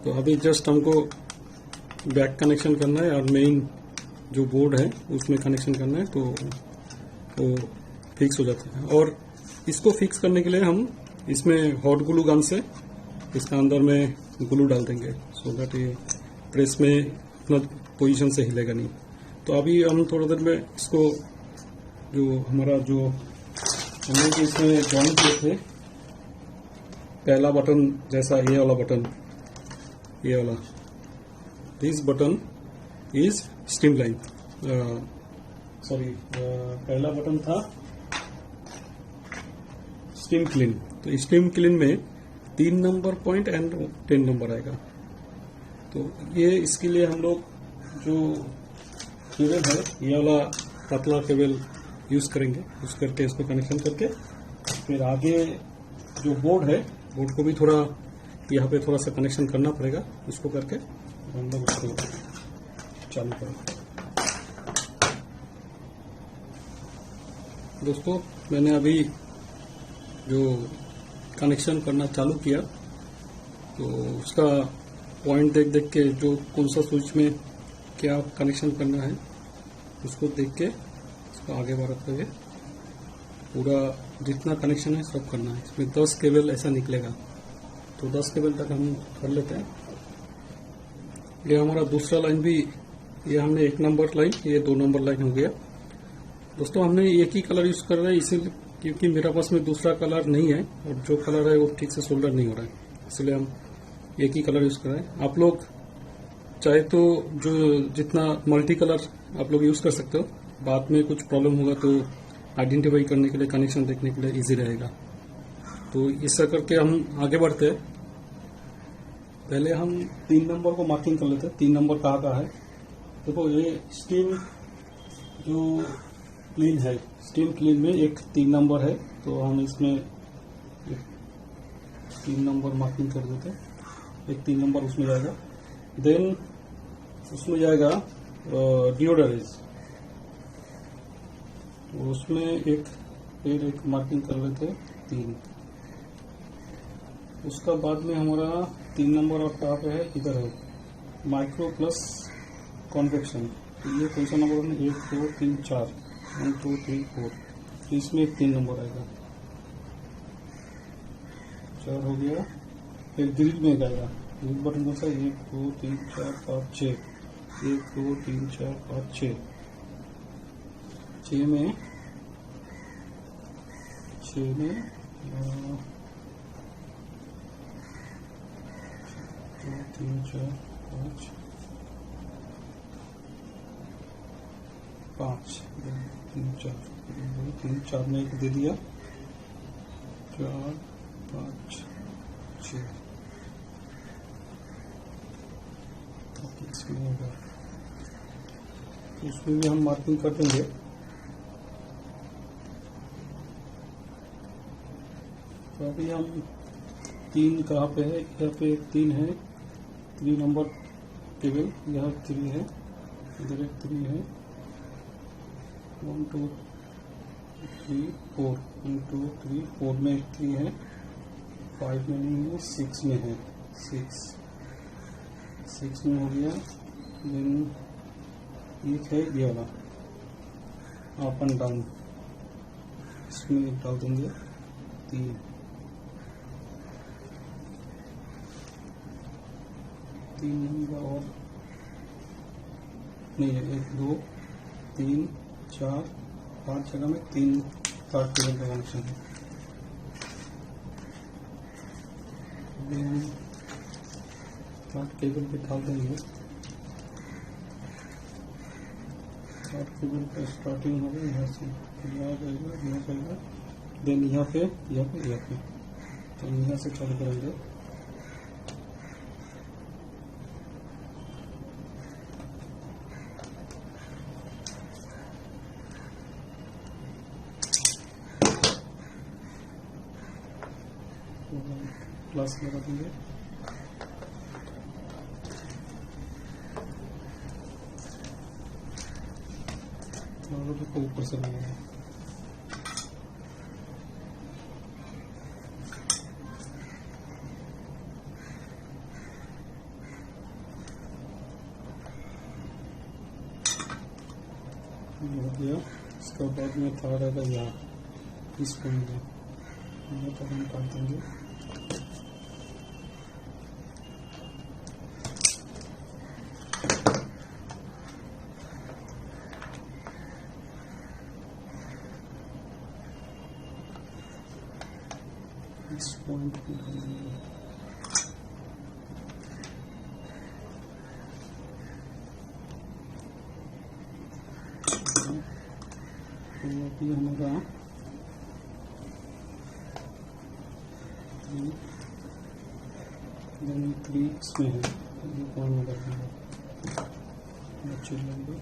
तो अभी जस्ट हमको बैक कनेक्शन करना है और मेन जो बोर्ड है उसमें कनेक्शन करना है, तो वो फिक्स हो जाता है। और इसको फिक्स करने के लिए हम इसमें हॉट ग्लू गन से इसका अंदर में ग्लू डाल देंगे, सो दैट ये प्रेस में अपना पोजीशन से हिलेगा नहीं। तो अभी हम थोड़ा देर में इसको जो हमारा जो हमने इसमें जॉइन किए थे, पहला बटन जैसा ये वाला बटन, ये वाला this button is steam line, पहला बटन था स्टीम क्लीन। तो स्टीम क्लीन में 3 नंबर पॉइंट एंड 10 नंबर आएगा। तो ये इसके लिए हम लोग जो केबल है ये वाला पतला केबल यूज करेंगे, यूज करके इसको कनेक्शन करके फिर आगे जो बोर्ड है, बोर्ड को भी थोड़ा यहाँ पे थोड़ा सा कनेक्शन करना पड़ेगा, उसको करके हम लोग उसको चालू करेंगे। दोस्तों मैंने अभी जो कनेक्शन करना चालू किया, तो उसका पॉइंट देख देख के जो कौन सा स्विच में क्या कनेक्शन करना है उसको देख के इसको आगे बढ़ाते हुए पूरा जितना कनेक्शन है सब करना है। इसमें 10 केबल ऐसा निकलेगा, तो 10 केबल तक हम कर लेते हैं। ये हमारा दूसरा लाइन भी, ये हमने 1 नंबर लाइन, ये 2 नंबर लाइन हो गया। दोस्तों हमने एक ही कलर यूज कर रहे हैं इसीलिए क्योंकि मेरा पास में दूसरा कलर नहीं है और जो कलर है वो ठीक से सोल्डर नहीं हो रहा है, इसलिए हम एक ही कलर यूज कर रहे हैं। आप लोग चाहे तो जो जितना मल्टी कलर आप लोग यूज कर सकते हो, बाद में कुछ प्रॉब्लम होगा तो आइडेंटिफाई करने के लिए, कनेक्शन देखने के लिए इजी रहेगा। तो ऐसा करके हम आगे बढ़ते हैं। पहले हम 3 नंबर को मार्किंग कर लेते हैं, 3 नंबर कहाँ का है। देखो ये स्टीम जो क्लीन है, स्टीम क्लीन में एक 3 नंबर है, तो हम इसमें 3 नंबर मार्किंग कर देते हैं। एक 3 नंबर उसमें जाएगा, देन उसमें जाएगा डिओडोरेज, तो उसमें एक मार्किंग कर लेते हैं 3। उसका बाद में हमारा 3 नंबर और कहाँ पे है, इधर है माइक्रो प्लस कॉन्वेक्शन। तो ये कौन सा नंबर है, 1 2 3 4, 1 2 3 4, तो इसमें 3 नंबर आएगा, 4 हो गया। फिर ग्रिल में जाएगा, ग्रिल बटन कौन सा, 1 2 3 4 5 6, 1 2 3 4 5 6, 6 में 2 3 4 5 5 2 3 4 2 3 4 में एक दे दिया, 4 5 6, इसमें होगा, तो उसमें भी हम मार्किंग कर देंगे। तो अभी हम 3 कहाँ पे है, यहाँ पे 3 है, 3 नंबर केबल, यहाँ 3 है, इधर एक 3 है, 1 2 3 4, 1 2 3 4 में एक 3 है, 5 में नहीं है, 6 में है, 6 में हो गया। देन एक है ये वाला अप एंड डाउन, इसमें डाल देंगे 3 नंबर और नहीं है, 1 2 3 4 5 जगह में 3 थर्ड केबल का कनेक्शन है। थर्ड केबल पे डाल देंगे, थर्ड केबल का स्टार्टिंग होगा यहाँ से, यहाँ जाएगा, यहाँ जाएगा, देन यहाँ पे, तो यहाँ से चालू करेंगे। प्लस लगा देंगे, ऊपर से लगाएंगे। हो गया। इसके बाद में थर्ड आएगा यहाँ, इस पॉइंट में ये तो हम काट देंगे। इस पॉइंट पे डालेंगे। तो ये हमारा देन 3 इसमें है, ये पॉइंट में कर देंगे, अच्छी लेंगे।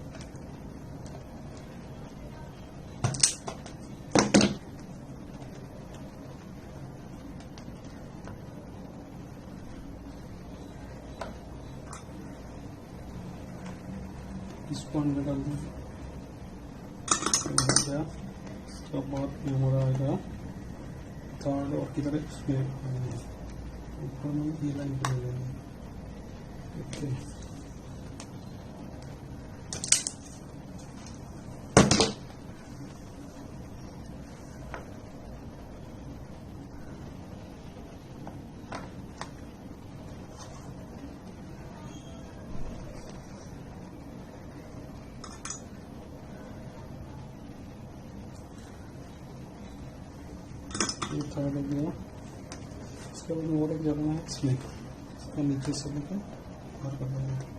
इस पॉइंट में डाल देंगे। इसके बाद में हमारा आएगा थर्ड और किधर इसमें ऊपर में ये लाइन पे ले लेंगे। ओके, ये थर्ड हो गया। इसके बाद और एक जगह है इसमें, इसका नीचे से लेकर बाहर कर देंगे।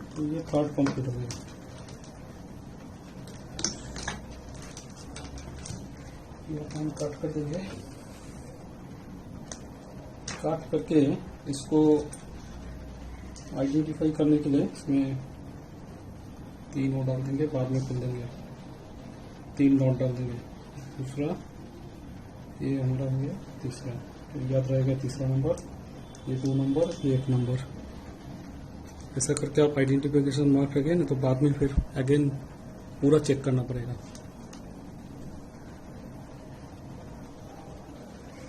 तो ये थर्ड कंप्लीट हो गया। ये हम काट कर देंगे। काट करके इसको आइडेंटिफाई करने के लिए इसमें 3 नोट डाल देंगे, बाद में खोल देंगे। 3 नोट डाल देंगे। दूसरा ये हमारा हो गया, तीसरा तो याद रहेगा तीसरा नंबर, ये 2 नंबर, ये 1 नंबर। ऐसा करके आप आइडेंटिफिकेशन मार्क रखें, नहीं तो बाद में फिर अगेन पूरा चेक करना पड़ेगा।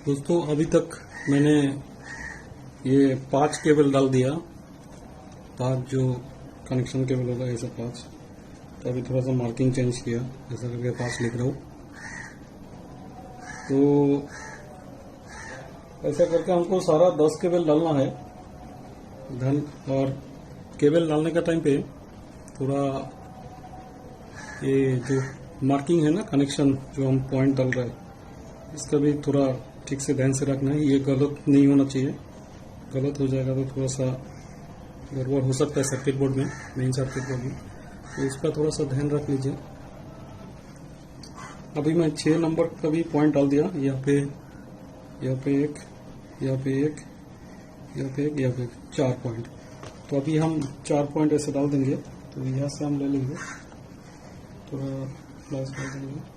दोस्तों अभी तक मैंने ये 5 केबल डाल दिया, 5 जो कनेक्शन केबल होगा ऐसा 5। तो अभी थोड़ा सा मार्किंग चेंज किया, ऐसा करके 5 लिख रहा हूँ। तो ऐसा करके हमको सारा 10 केबल डालना है। धन और केबल डालने का टाइम पे थोड़ा ये जो मार्किंग है ना, कनेक्शन जो हम पॉइंट डाल रहे हैं, इसका भी थोड़ा ठीक से ध्यान से रखना है। ये गलत नहीं होना चाहिए, गलत हो जाएगा तो थोड़ा सा गड़बड़ हो सकता है सर्किट बोर्ड में, मेन सर्किट बोर्ड में। तो इसका थोड़ा सा ध्यान रख लीजिए। अभी मैं 6 नंबर का भी पॉइंट डाल दिया। यहाँ पे एक, यहाँ पे एक, यहाँ पे एक, यहाँ पे एक, यहाँ पे 4 पॉइंट। तो अभी हम 4 पॉइंट ऐसे डाल देंगे। तो यहाँ से हम ले लेंगे, थोड़ा प्लस डाल देंगे।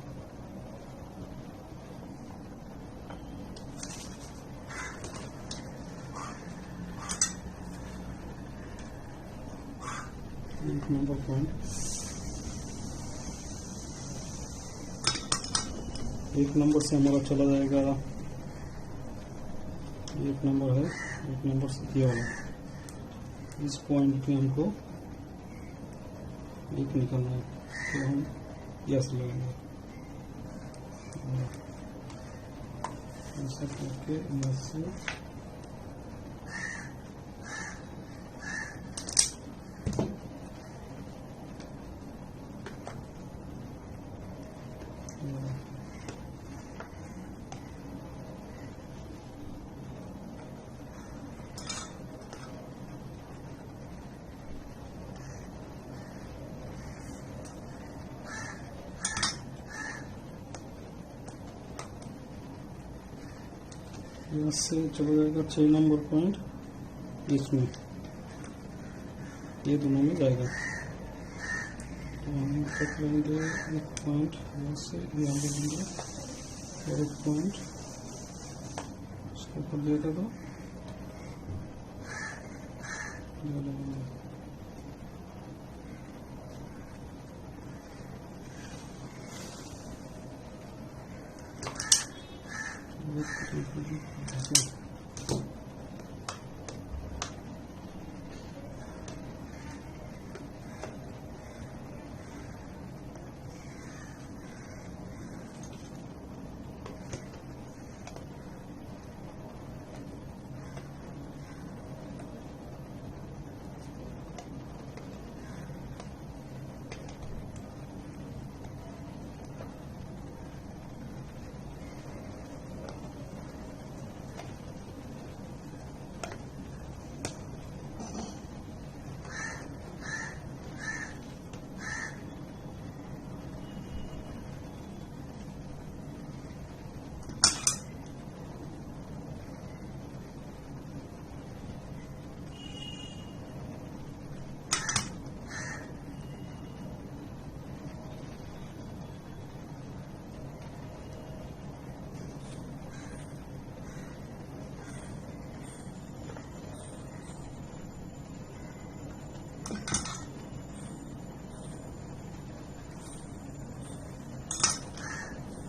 एक नंबर पॉइंट, एक नंबर से हमारा चला जाएगा, एक नंबर है, एक नंबर से ये वाला, इस पॉइंट पे हमको एक निकलना है। तो हम यस लगाएंगे, ऐसा करके यस से यहाँ से चला जाएगा 6 नंबर पॉइंट, इसमें ये दोनों में जाएगा। तो हम तक लेंगे एक पॉइंट, यहाँ से यहाँ ले लेंगे और एक पॉइंट उसके ऊपर दे दो, ये लेंगे।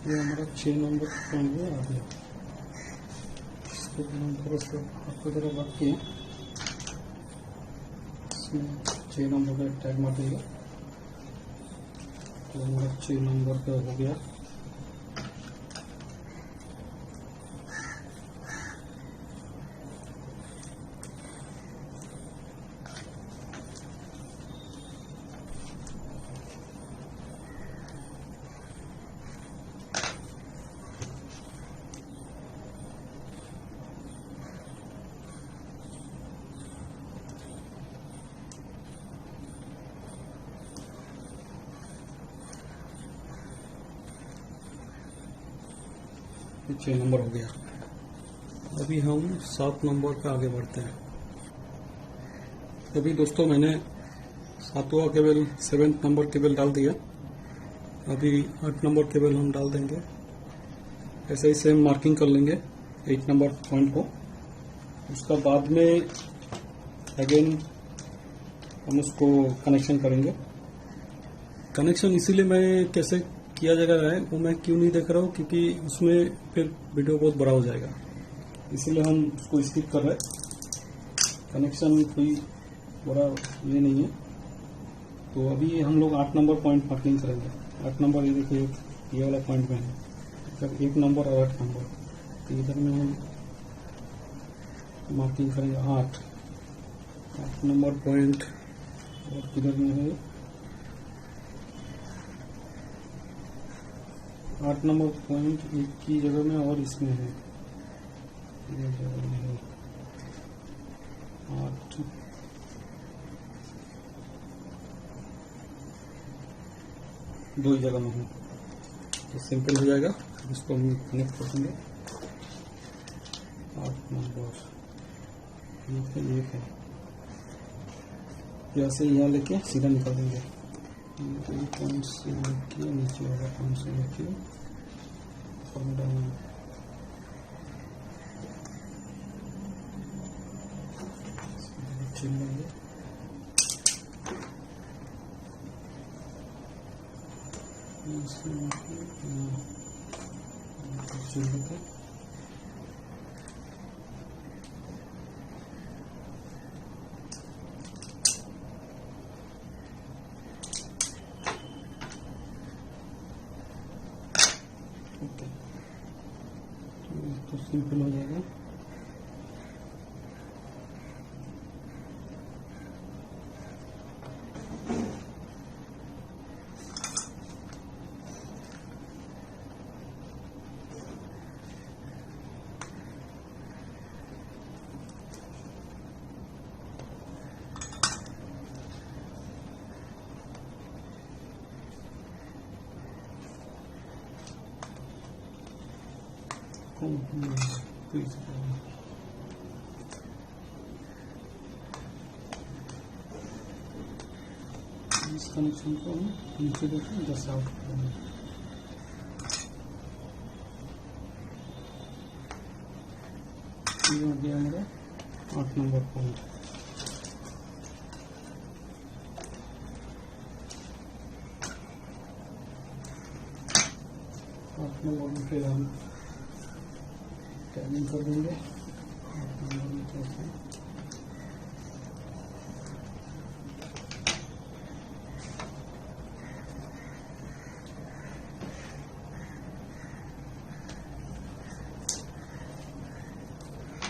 ये हमारा 6 नंबर पॉइंट में आ गया। इसको हम थोड़ा सा आपको जरा रख के इसमें 6 नंबर का टैग मार देगा, तो हमारा 6 नंबर का हो गया। ये 6 नंबर हो गया। अभी हम 7 नंबर का आगे बढ़ते हैं। अभी दोस्तों मैंने 7वां केबल 7th नंबर केबल डाल दिया। अभी 8 नंबर केबल हम डाल देंगे। ऐसे ही सेम मार्किंग कर लेंगे 8 नंबर पॉइंट को। उसका बाद में अगेन हम उसको कनेक्शन करेंगे। कनेक्शन इसीलिए मैं कैसे किया जाएगा है वो मैं क्यों नहीं देख रहा हूँ, क्योंकि उसमें फिर वीडियो बहुत बड़ा हो जाएगा, इसीलिए हम उसको स्किप कर रहे हैं। कनेक्शन कोई बड़ा ये नहीं है। तो अभी हम लोग 8 नंबर पॉइंट मार्किंग करेंगे। 8 नंबर ये देखिए ये वाला पॉइंट में है, मतलब 1 नंबर और 8 नंबर, तो इधर में हम मार्किंग करेंगे 8 नंबर पॉइंट। और किधर में है 8 नंबर पॉइंट एक की जगह में और इसमें है, ये जगह में है 8। दो ही जगह में है, तो सिंपल हो जाएगा। इसको हम कनेक्ट कर देंगे। 8 नंबर एक है, यहाँ से यहाँ लेके सीधा निकाल देंगे। पॉइंट से लेके नीचे वाला पॉइंट से लेके चिल लेंगे। चिल लेके तो सिंपल हो जाएगा। इस कनेक्शन को हम नीचे देकर इधर से आउट करेंगे। ये हो गया मेरा 8 नंबर पॉइंट। फिर हम टैबिंग कर देंगे। 8 नंबर में कैसे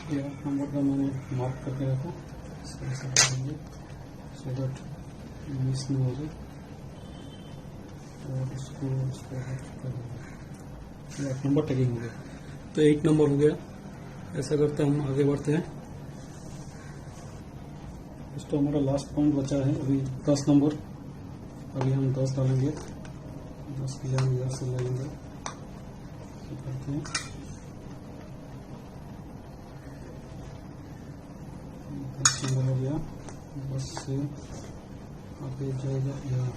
ये 8 नंबर का मैंने मार्क करके रखा, ऐसे कर देंगे सो दैट मिस नहीं हो जाए और इसको कर देंगे। 8 नंबर टैगिंग हो गया, तो 8 नंबर हो गया। ऐसा करते हम आगे बढ़ते हैं। तो हमारा लास्ट पॉइंट बचा है अभी 10 नंबर। अभी हम 10 डालेंगे, 10 की हम इधर से लगेंगे। करते हैं 10 नंबर हो गया। 10 से आगे जाएगा यहाँ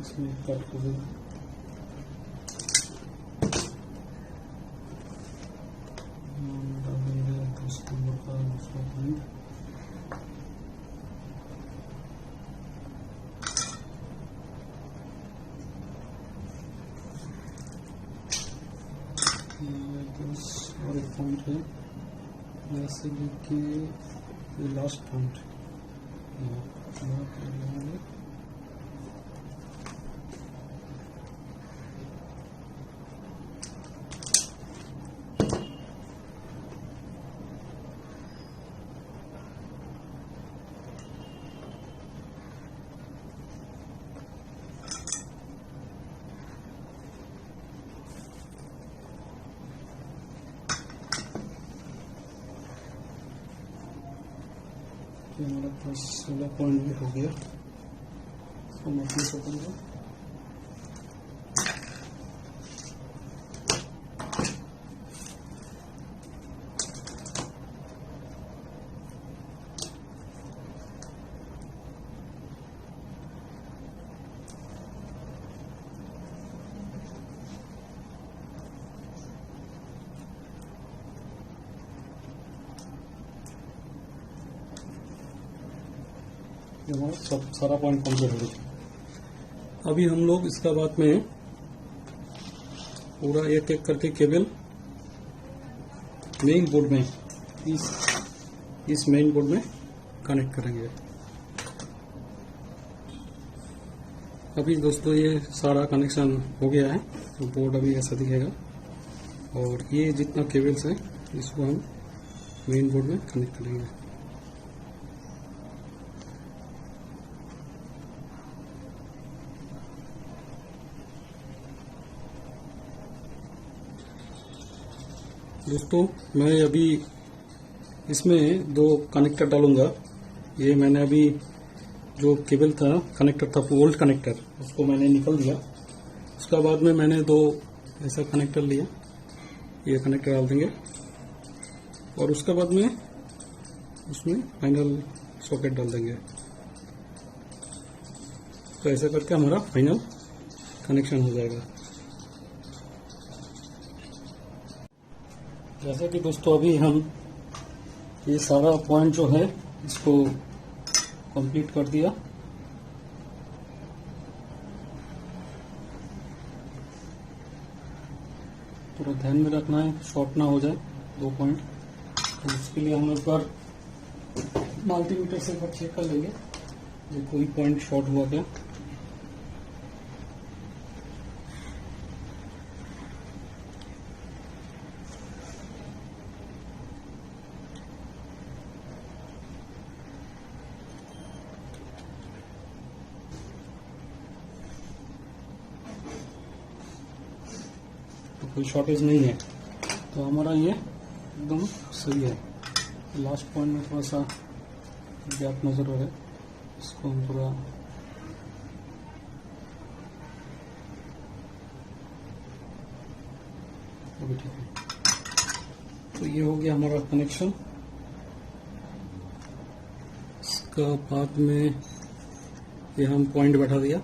इसमें कट कर देंगे। डालेंगे 10 नंबर का दूसरा पॉइंट। और एक पॉइंट है जैसे कि ये लास्ट पॉइंट यहाँ पर लगाएंगे। हमारा पास 16 पॉइंट भी हो गया। इसको मशीन से करेंगे। हमारा सब सारा पॉइंट कंप्लीट हो गया। अभी हम लोग इसका बाद में पूरा एक एक करके केबल मेन बोर्ड में इस मेन बोर्ड में कनेक्ट करेंगे। अभी दोस्तों ये सारा कनेक्शन हो गया है, तो बोर्ड अभी ऐसा दिखेगा और ये जितना केबल्स है इसको हम मेन बोर्ड में कनेक्ट करेंगे। दोस्तों मैं अभी इसमें 2 कनेक्टर डालूंगा। ये मैंने अभी जो केबल था कनेक्टर था ओल्ड कनेक्टर, उसको मैंने निकल दिया। उसका बाद में मैंने 2 ऐसा कनेक्टर लिया, ये कनेक्टर डाल देंगे और उसके बाद में उसमें फाइनल सॉकेट डाल देंगे। तो ऐसा करके हमारा फाइनल कनेक्शन हो जाएगा। जैसे कि दोस्तों अभी हम ये सारा पॉइंट जो है इसको कंप्लीट कर दिया। थोड़ा ध्यान में रखना है शॉर्ट ना हो जाए 2 पॉइंट। तो इसके लिए हम एक बार मल्टीमीटर से एक बार चेक कर लेंगे जो कोई पॉइंट शॉर्ट हुआ क्या। कोई शॉर्टेज नहीं है, तो हमारा ये एकदम सही है। लास्ट पॉइंट में थोड़ा सा गैप नजर आ रहा है, इसको हम थोड़ा अभी ठीक है। तो ये हो गया हमारा कनेक्शन। उसका बाद में ये हम पॉइंट बैठा दिया।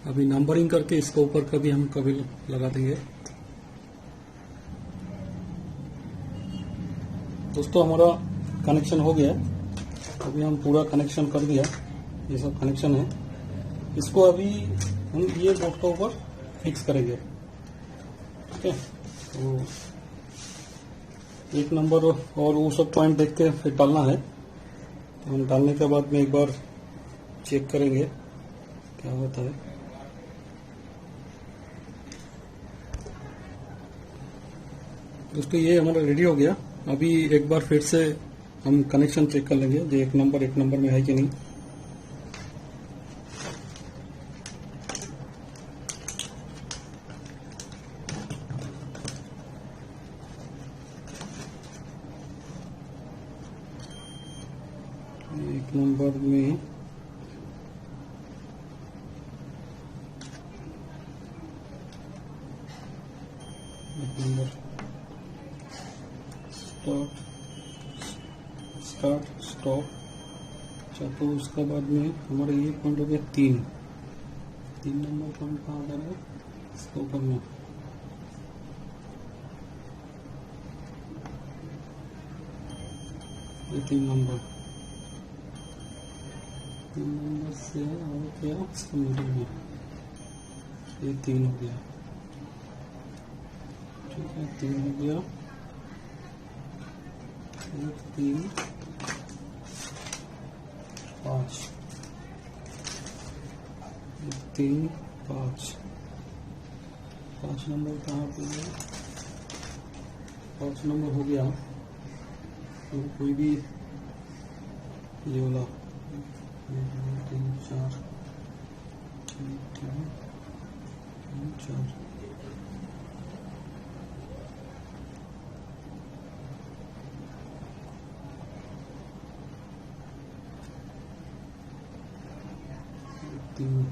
अभी नंबरिंग करके इसके ऊपर का भी हम कभी लगा देंगे। दोस्तों हमारा कनेक्शन हो गया। अभी हम पूरा कनेक्शन कर दिया, ये सब कनेक्शन है। इसको अभी हम ये बोर्ड के ऊपर फिक्स करेंगे। ठीक है, तो एक नंबर और वो सब पॉइंट देख के फिर डालना है। तो हम डालने के बाद में एक बार चेक करेंगे क्या होता है। दोस्तों ये हमारा रेडी हो गया। अभी एक बार फिर से हम कनेक्शन चेक कर लेंगे जो एक नंबर में है कि नहीं। एक नंबर में एक नंबर स्टार्ट स्टॉप। अच्छा, तो उसका बाद में हमारा ये पॉइंट हो गया 3 नंबर पॉइंट कहाँ आ रहा है इसके ऊपर में। ये 3 नंबर से और क्या इसका मिडिल में ये 3 हो गया। ठीक है, 3 हो गया। 3 5 3 5 नंबर कहाँ पे है? 5 नंबर हो गया। तो कोई भी ये वाला 3 4 3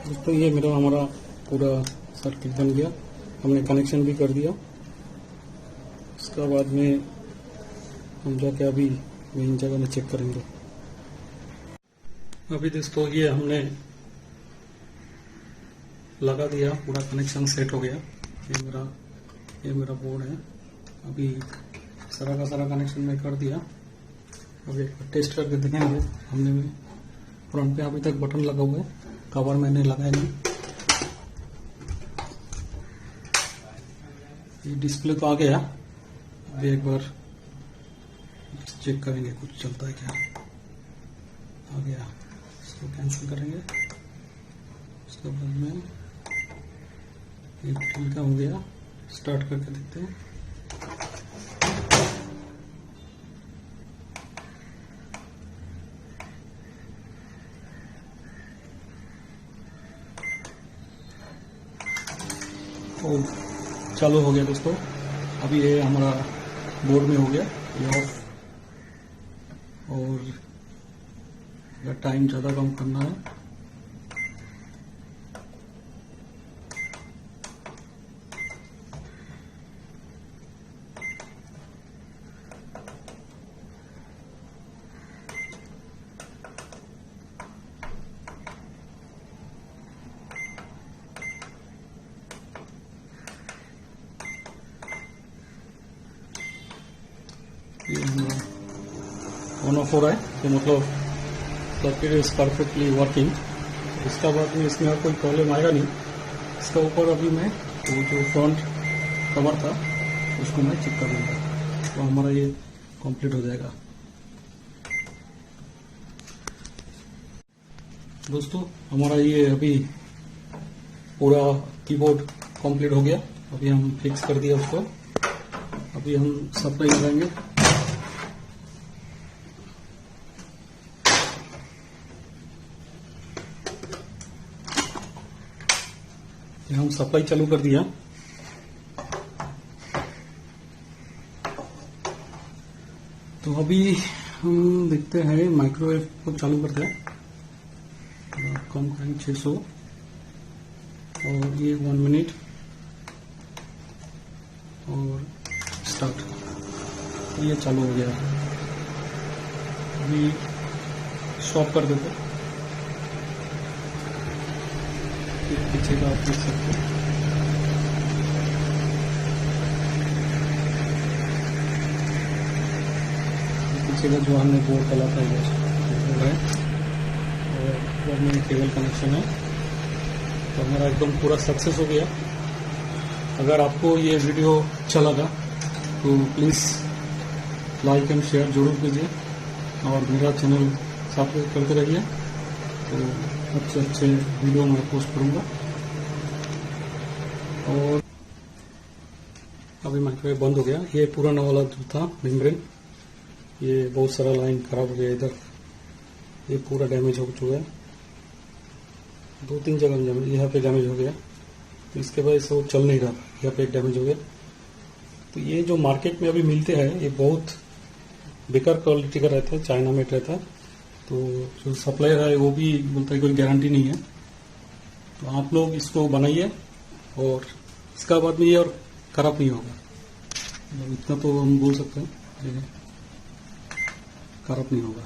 दोस्तों ये हमारा पूरा सर्किट बन गया। हमने कनेक्शन भी कर दिया। इसका बाद में हम जाके अभी मेन जगह में चेक करेंगे। अभी दोस्तों ये हमने लगा दिया, पूरा कनेक्शन सेट हो गया। ये मेरा बोर्ड है। अभी सारा का सारा कनेक्शन मैं कर दिया। अभी टेस्ट करके देखेंगे। हमने फ्रंट पे अभी तक बटन लगा हुआ है, कवर मैंने लगाया नहीं। ये डिस्प्ले तो आ गया। अभी एक बार चेक करेंगे कुछ चलता है क्या। आ गया, इसको कैंसिल करेंगे। उसके बाद में एक ठीक हो गया। स्टार्ट करके देखते हैं। और चालू हो गया दोस्तों। अभी ये हमारा बोर्ड में हो गया ये ऑफ। और अगर टाइम ज़्यादा कम करना है ये ऑन ऑफ हो रहा है, तो मतलब सर्किट इज परफेक्टली वर्किंग। इसका बाद में इसमें और कोई प्रॉब्लम आएगा नहीं। इसका ऊपर अभी मैं वो जो फ्रंट कवर था उसको मैं चेक कर लूँगा, तो हमारा ये कंप्लीट हो जाएगा। दोस्तों हमारा ये अभी पूरा कीबोर्ड कंप्लीट हो गया। अभी हम फिक्स कर दिया उसको। अभी हम सप्लाई लगाएंगे। हम सप्लाई चालू कर दिया। तो तो अभी हम देखते हैं, माइक्रोवेव को चालू करते हैं, कम करेंगे 600 और ये 1 मिनट और स्टार्ट। ये चालू हो गया। अभी स्टॉप कर देते, पीछे का आप देख सकते हैं। पीछे का जो हमने बोर्ड डाला था ये है और ऊपर में केबल कनेक्शन है। तो हमारा एकदम पूरा सक्सेस हो गया। अगर आपको ये वीडियो अच्छा लगा तो प्लीज़ लाइक एंड शेयर जरूर कीजिए और मेरा चैनल सब्सक्राइब करते रहिए। तो अच्छे अच्छे वीडियो मैं पोस्ट करूँगा। और अभी माइक्रोवेव बंद हो गया। ये पुराना वाला जो था मेम्ब्रेन, ये बहुत सारा लाइन खराब हो गया। इधर ये पूरा डैमेज हो चुका है, 2-3 जगह यहाँ पे डैमेज हो गया। तो इसके वजह से वो चल नहीं रहा, यहाँ पे एक डैमेज हो गया। तो ये जो मार्केट में अभी मिलते हैं ये बहुत बेकार क्वालिटी का रहता है, चाइना मेड रहता है। तो जो सप्लायर है वो भी बोलता है कोई गारंटी नहीं है। तो आप लोग इसको बनाइए और इसका बाद में ये और खराब नहीं होगा। इतना तो हम बोल सकते हैं, ये खराब नहीं होगा।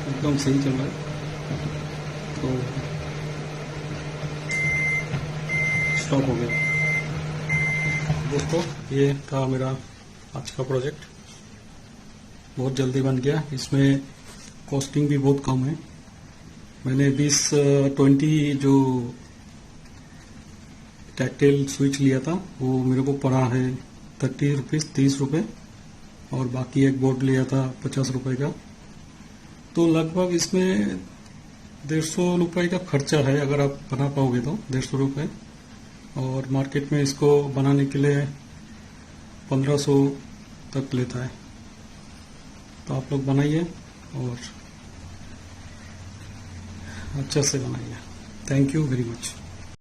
एकदम सही चल रहा है। तो स्टॉप हो गया। दोस्तों, ये था मेरा आज का प्रोजेक्ट। बहुत जल्दी बन गया। इसमें कॉस्टिंग भी बहुत कम है। मैंने 20 जो टैक्टाइल स्विच लिया था वो मेरे को पड़ा है 30 रुपीज़, 30 रुपये। और बाकी एक बोर्ड लिया था 50 रुपये का। तो लगभग इसमें 150 रुपये का खर्चा है अगर आप बना पाओगे तो 150 रुपये। और मार्केट में इसको बनाने के लिए 1500 तक लेता है। तो आप लोग बनाइए और अच्छे से बनाइए। Thank you very much.